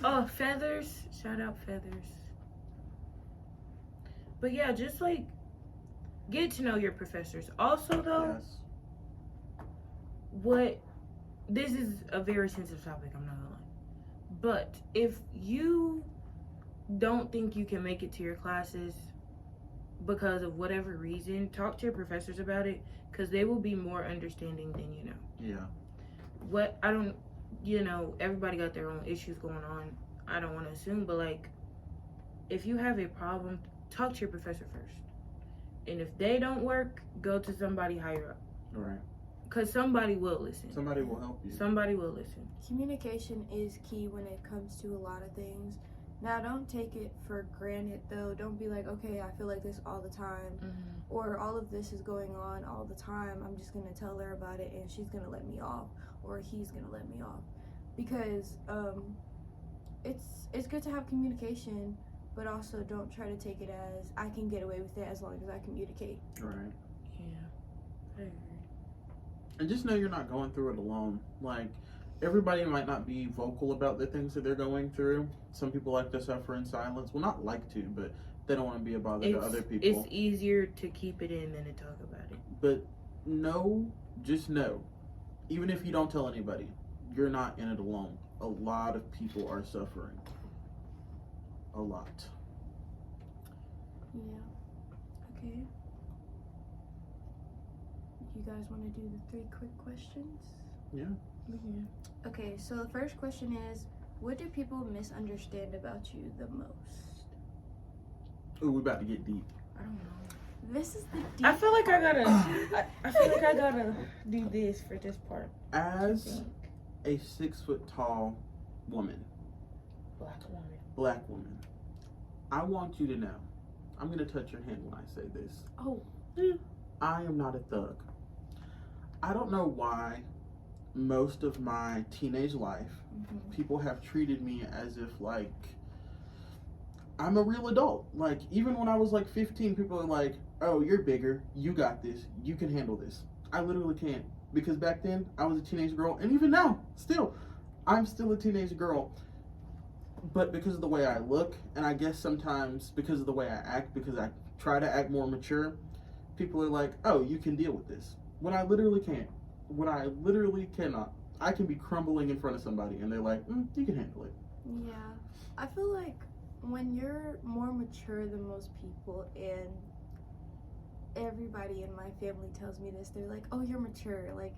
Oh, Feathers. Shout out Feathers. But yeah, just like get to know your professors. Also, though, Yes. this is a very sensitive topic, I'm not gonna lie. But if you don't think you can make it to your classes because of whatever reason, talk to your professors about it because they will be more understanding than you know. Yeah. Everybody got their own issues going on. I don't want to assume, but like, if you have a problem, talk to your professor first. And if they don't work, go to somebody higher up. Right. Because somebody will listen. Somebody will help you. Somebody will listen. Communication is key when it comes to a lot of things. Now, don't take it for granted, though. Don't be like, okay, I feel like this all the time. Mm-hmm. Or all of this is going on all the time. I'm just going to tell her about it and she's going to let me off. Or he's going to let me off. Because it's good to have communication, but also don't try to take it as I can get away with it as long as I communicate. Right. Yeah, I agree. And just know you're not going through it alone. Like, everybody might not be vocal about the things that they're going through. Some people like to suffer in silence. Well, not like to, but they don't want to be a bother to other people. It's easier to keep it in than to talk about it. But just know, even if you don't tell anybody, you're not in it alone. A lot of people are suffering. A lot. Yeah. Okay. You guys want to do the 3 quick questions? Yeah. Mm-hmm. Okay, so the first question is, what do people misunderstand about you the most? Ooh, we're about to get deep. I don't know. This is the deep I feel like I gotta. I feel like I gotta do this for this part. As a 6 foot tall woman, black woman, I want you to know, I'm gonna touch your hand when I say this. Oh. I am not a thug. I don't know why most of my teenage life, people have treated me as if like I'm a real adult. Like, even when I was like 15, people are like, oh, you're bigger, you got this, you can handle this. I literally can't, because back then I was a teenage girl, and even now, I'm still a teenage girl. But because of the way I look, and I guess sometimes because of the way I act, because I try to act more mature, people are like, oh, you can deal with this. When I literally can't. When I literally cannot. I can be crumbling in front of somebody, and they're like, you can handle it. Yeah. I feel like when you're more mature than most people, and everybody in my family tells me this, they're like, oh, you're mature. Like,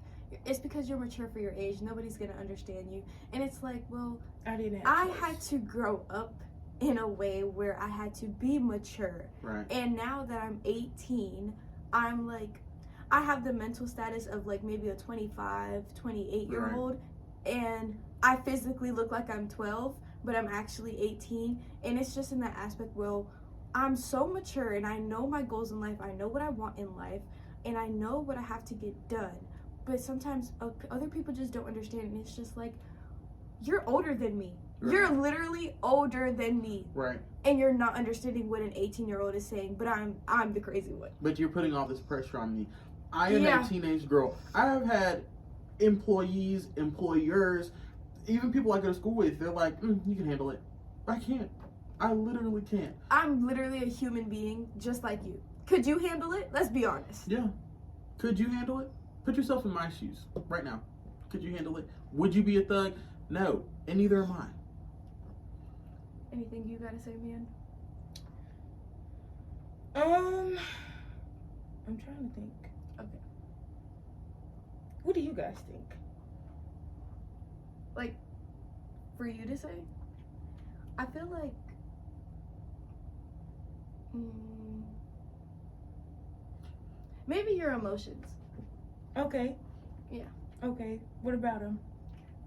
it's because you're mature for your age. Nobody's going to understand you. And it's like, well, I had to grow up in a way where I had to be mature. Right. And now that I'm 18, I'm like, I have the mental status of like maybe a 25, 28-year-old. Right. And I physically look like I'm 12, but I'm actually 18. And it's just in that aspect, well, I'm so mature and I know my goals in life. I know what I want in life. And I know what I have to get done. But sometimes other people just don't understand. And it's just like, you're older than me. Right. You're literally older than me. Right. And you're not understanding what an 18-year-old is saying, but I'm the crazy one. But you're putting all this pressure on me. I am a teenage girl. I have had employees, employers, even people I go to school with, they're like, you can handle it. I can't. I literally can't. I'm literally a human being just like you. Could you handle it? Let's be honest. Yeah. Could you handle it? Put yourself in my shoes right now. Could you handle it? Would you be a thug? No. And neither am I. Anything you gotta say, man? I'm trying to think. Okay. What do you guys think? Like, for you to say? I feel like maybe your emotions. Okay. Yeah. Okay. What about them?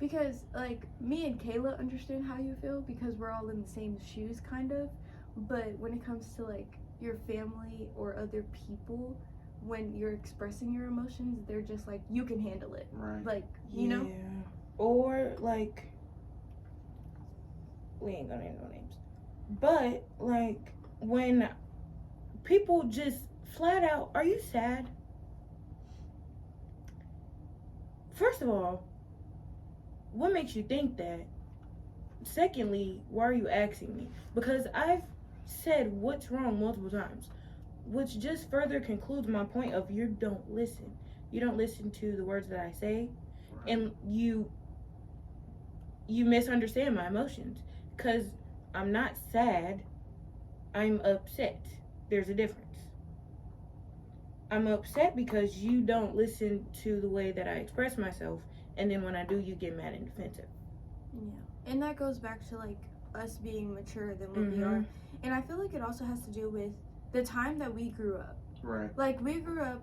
Because, like, me and Kayla understand how you feel because we're all in the same shoes, kind of. But when it comes to like your family or other people, when you're expressing your emotions, they're just like, you can handle it. Right. Like, you know? Or like, we ain't gonna name no names, but like when people just flat out, are you sad? First of all, what makes you think that? Secondly, why are you asking me? Because I've said what's wrong multiple times, which just further concludes my point of you don't listen. You don't listen to the words that I say, Right. and you misunderstand my emotions. Because I'm not sad, I'm upset. There's a difference. I'm upset because you don't listen to the way that I express myself, and then when I do, you get mad and defensive. Yeah. And that goes back to like us being mature than what we are. And I feel like it also has to do with the time that we grew up. Right. Like we grew up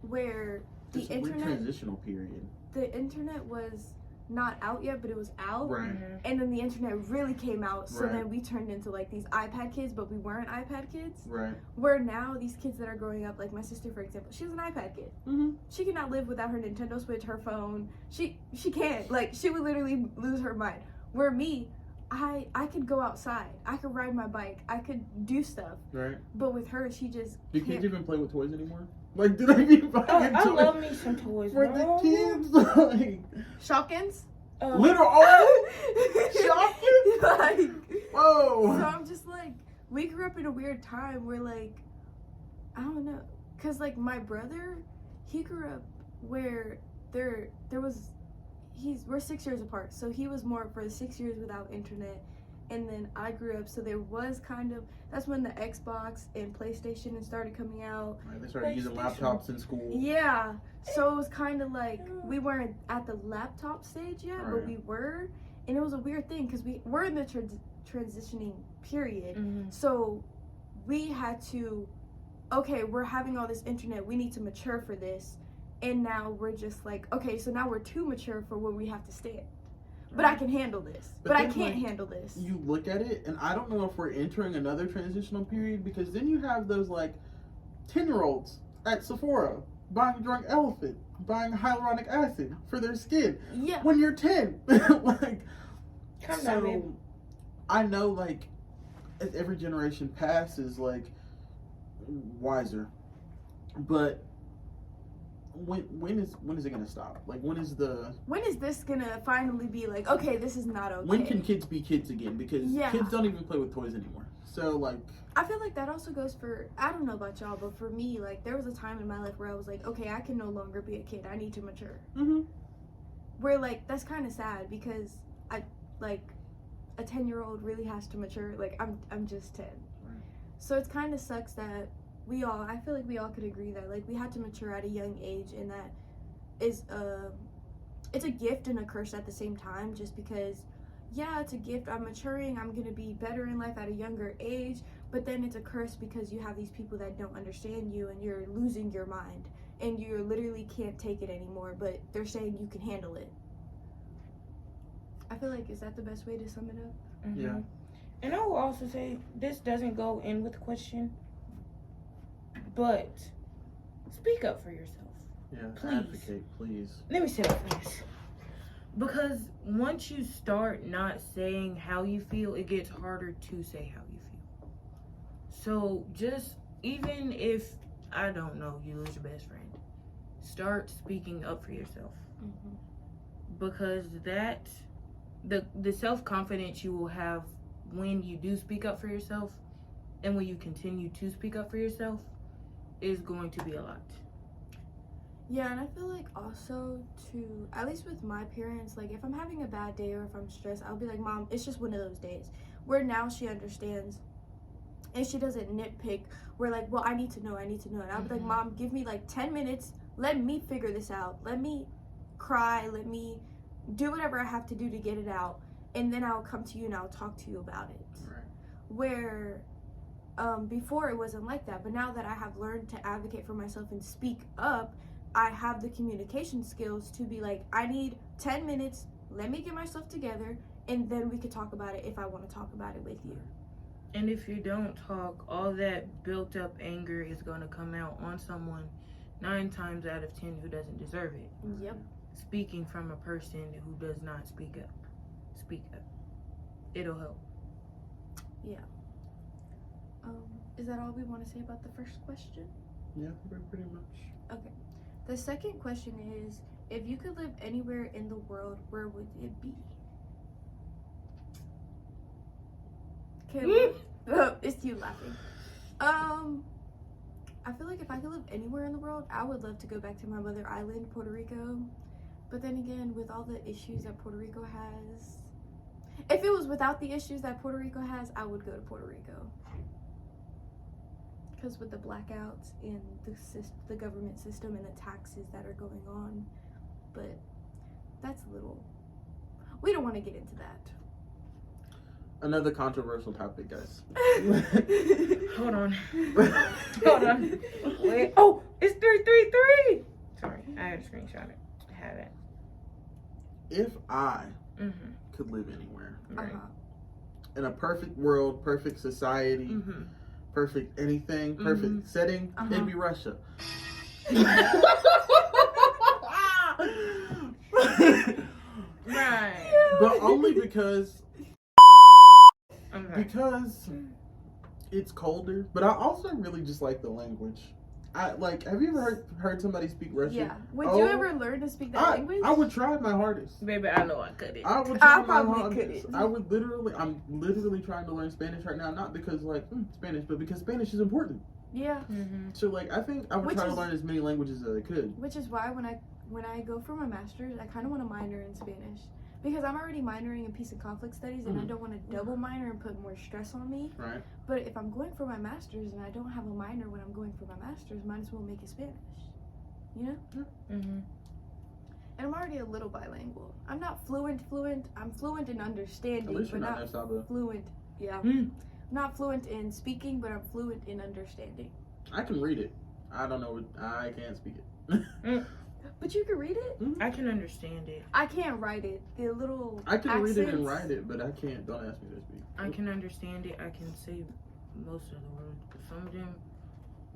where the It's a weird internet transitional period. the internet was not out yet, but it was out. Right. And then the internet really came out, so Right. then we turned into like these iPad kids, but we weren't iPad kids. Right. Where now these kids that are growing up, like my sister for example, she's an iPad kid. Mm-hmm. She cannot live without her Nintendo Switch, her phone. She can't. Like she would literally lose her mind. Where me, I could go outside, I could ride my bike, I could do stuff. Right. But with her, she just Do can't. kids even play with toys anymore? Like, do they be buying I toys love me some toys. for the kids? Like, Shopkins? literal Shopkins? Like, whoa. so I'm just like, we grew up in a weird time where like, I don't know, cause like my brother, he grew up where there was, we're 6 years apart, so he was more for 6 years without internet, and then I grew up, so there was kind of, that's when the Xbox and PlayStation started coming out. Right, they started using laptops in school. Yeah, so it was kind of like we weren't at the laptop stage yet, Right. but we were, and it was a weird thing because we're in the transitioning period, so we had to, okay, we're having all this internet, we need to mature for this, and now we're just like, okay, so now we're too mature for where we have to stand. But I can handle this. But I then, can't like, handle this. You look at it, and I don't know if we're entering another transitional period, because then you have those like 10-year-olds at Sephora buying drunk elephant, buying hyaluronic acid for their skin. Yeah. When you're 10, like, Calm down, babe. so I know, like, as every generation passes, like, wiser, but when is it gonna stop? Like, when is this gonna finally be like, okay, this is not okay? when can kids be kids again? Because Yeah. kids don't even play with toys anymore. So like, I feel like that also goes for, I don't know about y'all, but for me, like, there was a time in my life where I was like, okay, I can no longer be a kid. I need to mature. Where, like, that's kind of sad because I, like, a 10-year-old really has to mature. Like, I'm just 10. Right. So it's kind of sucks that I feel like we all could agree that, like, we had to mature at a young age, and that is, it's a gift and a curse at the same time, just because, yeah, it's a gift, I'm maturing, I'm gonna be better in life at a younger age, but then it's a curse because you have these people that don't understand you, and you're losing your mind, and you literally can't take it anymore, but they're saying you can handle it. I feel like, is that the best way to sum it up? Yeah. And I will also say, this doesn't go in with the question, but speak up for yourself. Yeah, Please. advocate, please. Let me say that first. Because once you start not saying how you feel, it gets harder to say how you feel. So just, even if, I don't know, you lose your best friend, start speaking up for yourself. Because that, the self-confidence you will have when you do speak up for yourself, and when you continue to speak up for yourself, is going to be a lot. Yeah, and I feel like also to, at least with my parents, like if I'm having a bad day or if I'm stressed, I'll be like, Mom, it's just one of those days. Where now she understands and she doesn't nitpick. We're like, well, I need to know. And I'll be like, Mom, give me like 10 minutes. Let me figure this out. Let me cry. Let me do whatever I have to do to get it out. And then I'll come to you and I'll talk to you about it. Right. Where before it wasn't like that. But now that I have learned to advocate for myself and speak up, I have the communication skills to be like, I need 10 minutes, let me get myself together, and then we could talk about it if I want to talk about it with you. And if you don't talk, all that built up anger is going to come out on someone 9 times out of 10 who doesn't deserve it. Yep. Speaking from a person who does not speak up. Speak up. It'll help. Is that all we want to say about the first question? Yeah, pretty much. Okay. The second question is, if you could live anywhere in the world, where would it be? Okay. It's you laughing. I feel like if I could live anywhere in the world, I would love to go back to my mother island, Puerto Rico. But then again, with all the issues that Puerto Rico has, if it was without the issues that Puerto Rico has, I would go to Puerto Rico. Because with the blackouts and the government system and the taxes that are going on, but that's a little. We don't want to get into that. Another controversial topic, guys. Hold on. Hold on. Wait. Oh, it's 333. Sorry, I had to screenshot it. I have it. If I Mm-hmm. could live anywhere, Right. in a perfect world, perfect society, Mm-hmm. perfect anything, perfect setting, it'd be Russia. Right. But only because Okay. it's colder. But I also really just like the language. Have you ever heard somebody speak Russian? Yeah. Would you ever learn to speak that language? I would try my hardest. Baby, I know I couldn't. I would try my probably hardest. couldn't. I'm literally trying to learn Spanish right now, not because Spanish, but because Spanish is important. Yeah. Mm-hmm. So I think I would try to learn as many languages as I could. Which is why when I go for my master's, I kind of want to minor in Spanish. Because I'm already minoring in peace and conflict studies, and I don't want to double minor and put more stress on me. Right. But if I'm going for my master's and I don't have a minor when I'm going for my master's, might as well make it Spanish. You know? Mm-hmm. And I'm already a little bilingual. I'm not fluent. I'm fluent in understanding, At least you're but not not Saba. fluent. Yeah. Mm. Not fluent in speaking, but I'm fluent in understanding. I can read it. I don't know. I can't speak it. But you can read it? I can understand it. I can't write it. The little I can read it and accents. write it, but I can't. Don't ask me to speak. I can understand it. I can say most of the words, but some of them,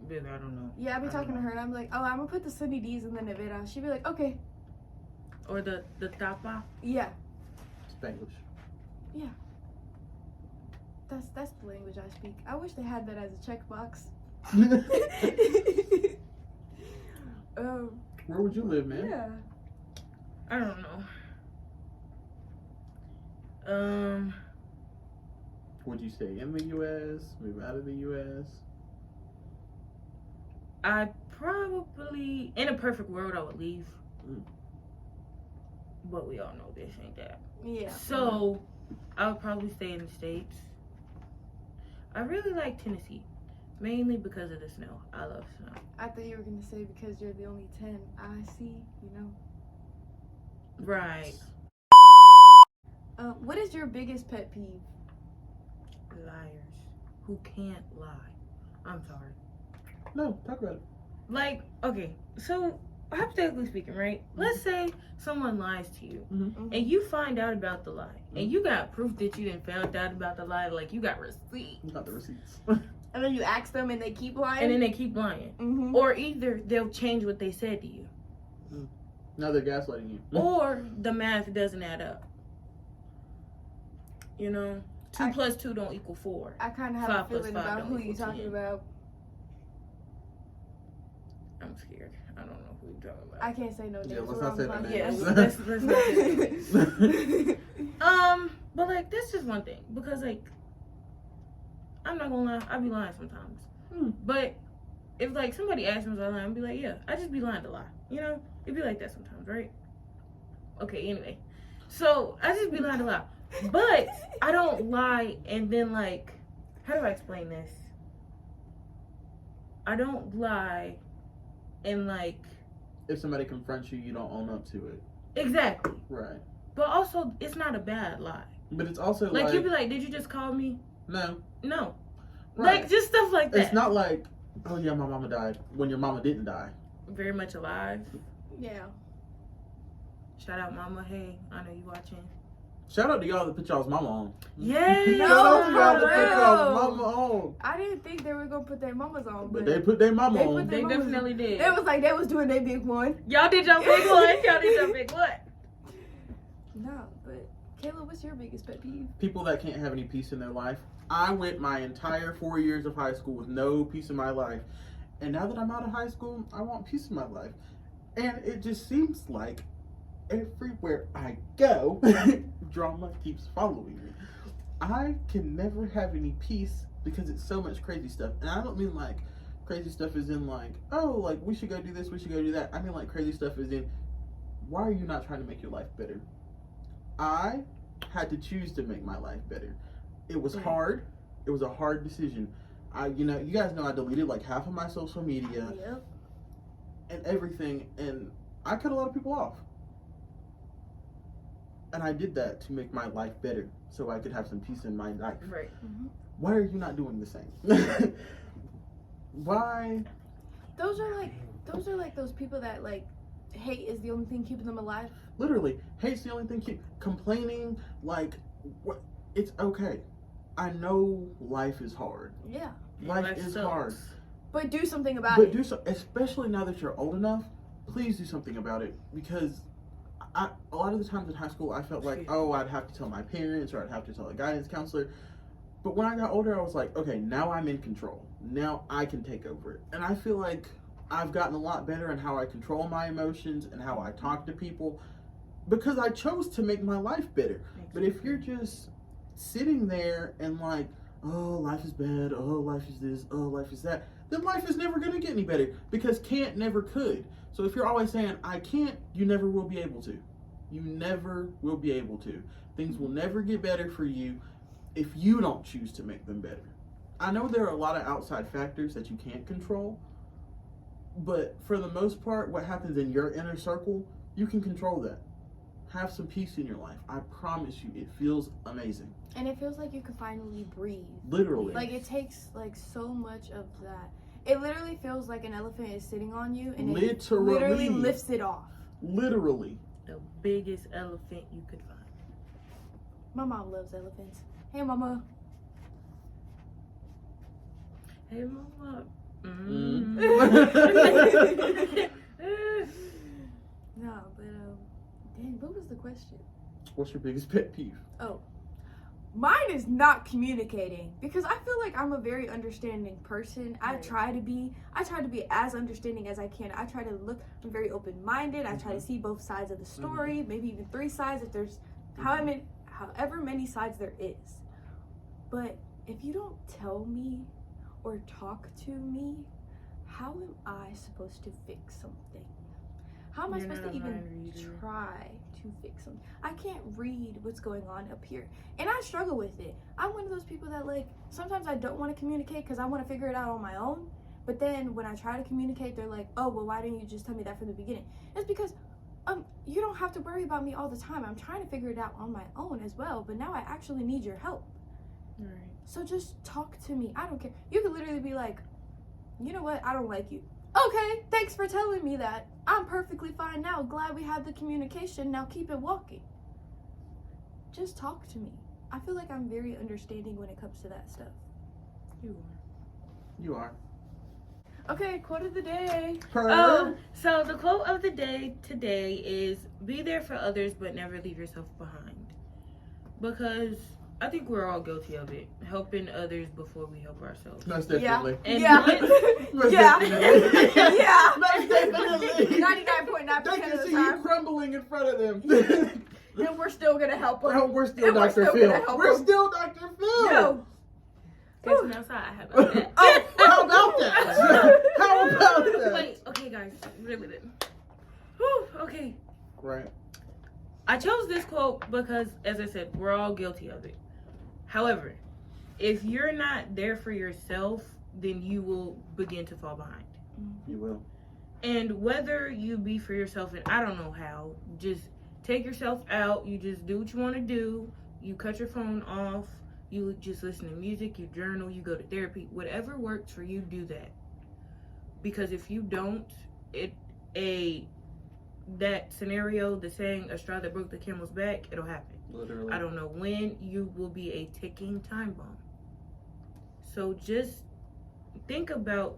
baby, I don't know. Yeah, I be I don't talking to know. her and I'm like, oh, I'm gonna put the sunny D's in the nevera. She'd be like, okay. Or the tapa. Yeah. Spanglish. That's the language I speak. I wish they had that as a checkbox. Where would you live, man? Yeah. I don't know. Would you stay in the U.S., move out of the U.S.? I probably, in a perfect world, I would leave. Mm. But we all know this ain't that. Yeah. So, I would probably stay in the States. I really like Tennessee, mainly because of the snow. I love snow. I thought you were gonna say because you're the only 10 I see, you know. Right. What is your biggest pet peeve? Liars who can't lie. I'm sorry. No, talk about it. Like, okay, so hypothetically speaking, right? Let's say someone lies to you Mm-hmm. and you find out about the lie and you got proof that you didn't found out about the lie, like you got receipts. You got the receipts. And then you ask them and they keep lying. And then they keep lying. Mm-hmm. Or either they'll change what they said to you. Now they're gaslighting you. Or the math doesn't add up. You know? 2 plus 2 don't equal 4. I kind of have 5 a plus feeling 5 about don't who you equal talking 10. about. I'm scared. I don't know who you're talking about. I can't say no names. Yeah, let's We're not on say the no podcast. names. Yeah, let's not say no names. But like that's just one thing because like I'm not gonna lie, I be lying sometimes. But if like somebody asks me if I lie, I'd be like, yeah, I just be lying to lie. You know, it'd be like that sometimes, right? Okay, anyway, so I just be lying to lie, but I don't lie and then like, how do I explain this? I don't lie and like If somebody confronts you, you don't own up to it. exactly. Right. But also, it's not a bad lie. But it's also Like you'd be like, did you just call me? no. No. Right. Like just stuff like that. It's not like, oh yeah, my mama died when your mama didn't die. Very much alive. Yeah. Shout out mama. Hey, I know you watching. Shout out to y'all that put y'all's mama on. Yeah. Shout out to y'all that for put real. y'all's mama on. I didn't think they were gonna put their mamas on, But they put their mama They on. put They mamas- definitely did. They was like they was doing their big one. Y'all did your big one. Y'all did your big one. No, but Kayla, what's your biggest pet peeve? People that can't have any peace in their life. I went my entire 4 years of high school with no peace in my life. And now that I'm out of high school, I want peace in my life. And it just seems like everywhere I go, drama keeps following me. I can never have any peace because it's so much crazy stuff. And I don't mean like crazy stuff is in like, oh, like we should go do this, we should go do that. I mean like crazy stuff is in, why are you not trying to make your life better? I had to choose to make my life better. It was hard. It was a hard decision. You guys know I deleted like half of my social media Yep. and everything, and I cut a lot of people off. And I did that to make my life better, so I could have some peace in my life. Right. Why are you not doing the same? Why? Those are like those people that like hate is the only thing keeping them alive. Literally, hate's the only thing. Keep complaining. Like, what? It's okay. I know life is hard. Yeah. Life is sucks. hard. But do something about But it. do so, especially now that you're old enough. Please do something about it, because a lot of the times in high school I felt like, oh, I'd have to tell my parents or I'd have to tell a guidance counselor. But when I got older, I was like, okay, now I'm in control. Now I can take over it. And I feel like I've gotten a lot better in how I control my emotions and how I talk to people, because I chose to make my life better. But if you're just sitting there and like, oh, life is bad, oh, life is this, oh, life is that, then life is never going to get any better, because can't never could. So if you're always saying, I can't, you never will be able to. You never will be able to. Things will never get better for you if you don't choose to make them better. I know there are a lot of outside factors that you can't control, but for the most part, what happens in your inner circle, you can control that. Have some peace in your life. I promise you, it feels amazing. And it feels like you can finally breathe. Literally. Like it takes like so much of that. It literally feels like an elephant is sitting on you and it literally lifts it off. Literally. The biggest elephant you could find. My mom loves elephants. Hey, mama. Hey, mama. No, but dang, what was the question? What's your biggest pet peeve? Oh, mine is not communicating, because I feel like I'm a very understanding person. I Right. try to be as understanding as I can. I try to look. I'm very open-minded. I try to see both sides of the story, maybe even three sides if there's however many sides there is. But if you don't tell me or talk to me, how am I supposed to fix something? How am I You're supposed not to a even mind reader. try to fix something? I can't read what's going on up here, and I struggle with it. I'm one of those people that like sometimes I don't want to communicate because I want to figure it out on my own. But then when I try to communicate, they're like, "Oh, well, why didn't you just tell me that from the beginning?" It's because you don't have to worry about me all the time. I'm trying to figure it out on my own as well. But now I actually need your help. Right. So just talk to me. I don't care. You could literally be like, you know what? I don't like you. Okay, thanks for telling me that. I'm perfectly fine now. Glad we had the communication. Now keep it walking. Just talk to me. I feel like I'm very understanding when it comes to that stuff. You You are. Okay, quote of the day. Oh, so the quote of the day today is, be there for others but never leave yourself behind. Because I think we're all guilty of it. Helping others before we help ourselves. Most definitely. And Yeah. Most Yeah. definitely. Yeah. Most definitely. 99.9% They of can the see time. you crumbling in front of them. And we're still gonna help them. Bro, we're still And we're Dr. still Phil. gonna help We're them. still Dr. Phil. No. Guys, from outside, how about that? Oh, How about that? How about that? Wait, okay, guys, really then. Whew, okay. Right. I chose this quote because, as I said, we're all guilty of it. However, if you're not there for yourself, then you will begin to fall behind. You will. And whether you be for yourself, and I don't know how, just take yourself out, you just do what you want to do, you cut your phone off, you just listen to music, you journal, you go to therapy, whatever works for you, do that. Because if you don't, that scenario, the saying, a straw that broke the camel's back, it'll happen. Literally. I don't know when. You will be a ticking time bomb. So just think about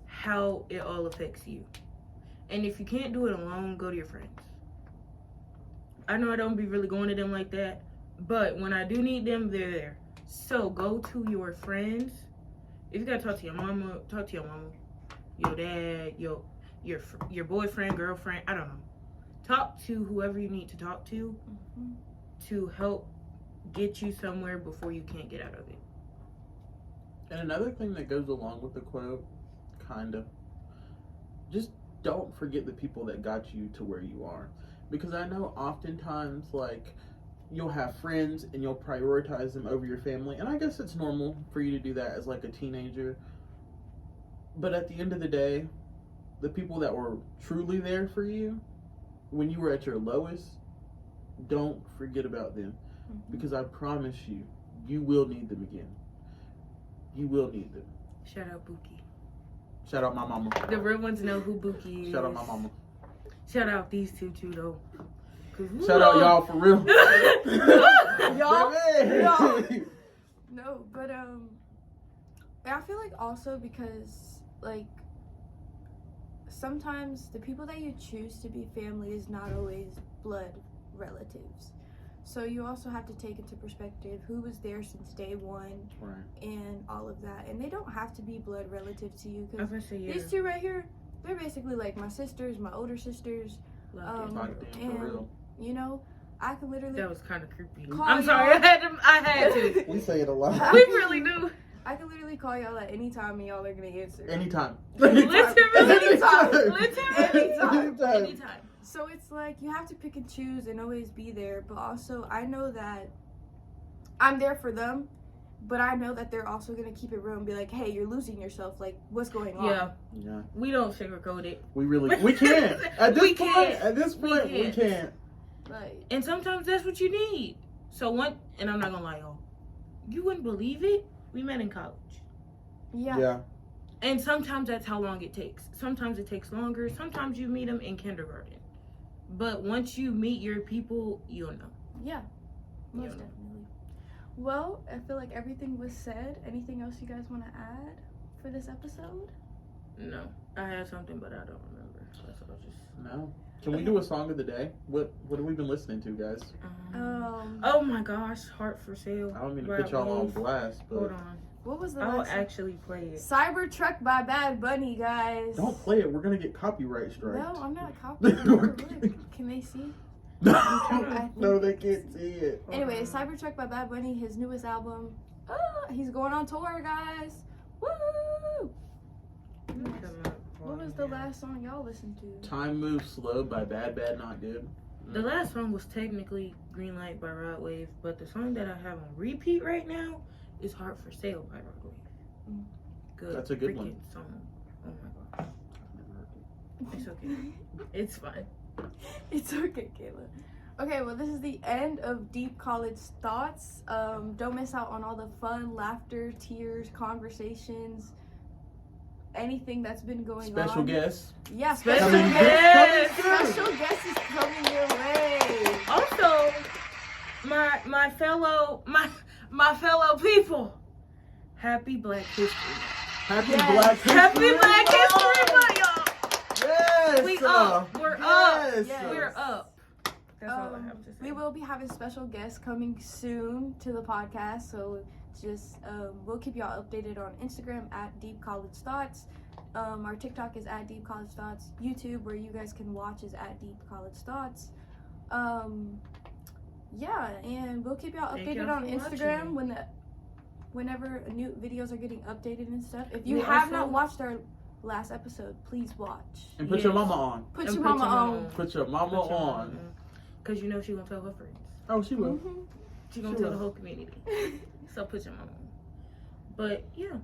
how it all affects you. And if you can't do it alone, go to your friends. I know I don't be really going to them like that, but when I do need them, they're there. So go to your friends. If you gotta talk to your mama, talk to your mama, your dad, your boyfriend, girlfriend, I don't know. Talk to whoever you need to talk to help get you somewhere before you can't get out of it. And another thing that goes along with the quote, kind of, just don't forget the people that got you to where you are. Because I know oftentimes, like, you'll have friends and you'll prioritize them over your family. And I guess it's normal for you to do that as, like, a teenager. But at the end of the day, the people that were truly there for you when you were at your lowest, don't forget about them. Because I promise you, you will need them again. You will need them. Shout out Buki. Shout out my mama. The real ones know who Buki is. Shout out my mama. Shout out these two too, though. Shout out y'all for real. Y'all. No, but I feel like also because like sometimes the people that you choose to be family is not always blood relatives. So you also have to take into perspective who was there since day one, Right. and all of that. And they don't have to be blood relatives to you, I because was gonna say, yeah. these two right here, they're basically like my sisters, my older sisters. Like them, for and real. you know, I could literally That was kind of creepy. Call I'm sorry, y'all. I had to. We say it a lot. We really do. I could literally call y'all at any time and y'all are gonna answer. Anytime. Literally. Anytime. Literally. Anytime. So it's like you have to pick and choose and always be there, but also I know that I'm there for them, but I know that they're also gonna keep it real and be like, hey, you're losing yourself, like what's going on? Yeah. We don't sugarcoat it. We can't. At this point, we can't. Like, And sometimes that's what you need. So and I'm not gonna lie, y'all. You wouldn't believe it. We met in college. yeah. And sometimes that's how long it takes. Sometimes it takes longer. Sometimes you meet them in kindergarten. But once you meet your people, you'll know. Yeah, most definitely. Well, I feel like everything was said. Anything else you guys want to add for this episode? No. I had something, but I don't remember. That's all just... No. Can we do a song of the day? What have we been listening to, guys? Oh my gosh, Heart for Sale. I don't mean to put y'all on blast, but Hold on. What was the I'll last actually play it. Cybertruck by Bad Bunny, guys. don't play it. We're gonna get copyright striked. No, I'm not copying. Can they see? No, they can't see it. Anyway, Cybertruck by Bad Bunny, his newest album. He's going on tour, guys. Woo! What was the last song y'all listened to? Time Moves Slow by Bad Not Good. The last song was technically Green Light by Rod Wave, but the song that I have on repeat right now is Heart for Sale by Rod Wave. Good. That's a good one. Song. Oh my gosh. It's okay. It's fine. It's okay, Kayla. Okay, well, this is the end of Deep College Thoughts. Don't miss out on all the fun, laughter, tears, conversations, anything that's been going on. Special guest. Yeah, Special special guest. guest. Special guest is coming your way. Also, my fellow people, happy Black History. Happy Yes. Black History Happy Black Month! History Month, y'all. Yes. We up. We're up. Yes. We're up. That's all I have to say. We will be having special guests coming soon to the podcast, so just we'll keep y'all updated on Instagram at Deep College Thoughts. Our TikTok is at Deep College Thoughts. YouTube, where you guys can watch, is at Deep College Thoughts. Yeah, and we'll keep y'all Thank updated y'all on for Instagram watching. whenever new videos are getting updated and stuff. If you We have also- not watched our last episode, please watch. And put your mama on. Put And your mama on. Put your mama on. Because you know she gonna tell her friends. Oh, she will. Mhm. She gonna She tell will. the whole community. So put your mama on. But yeah.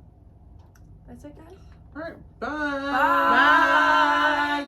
That's it, guys. All right. Bye. Bye.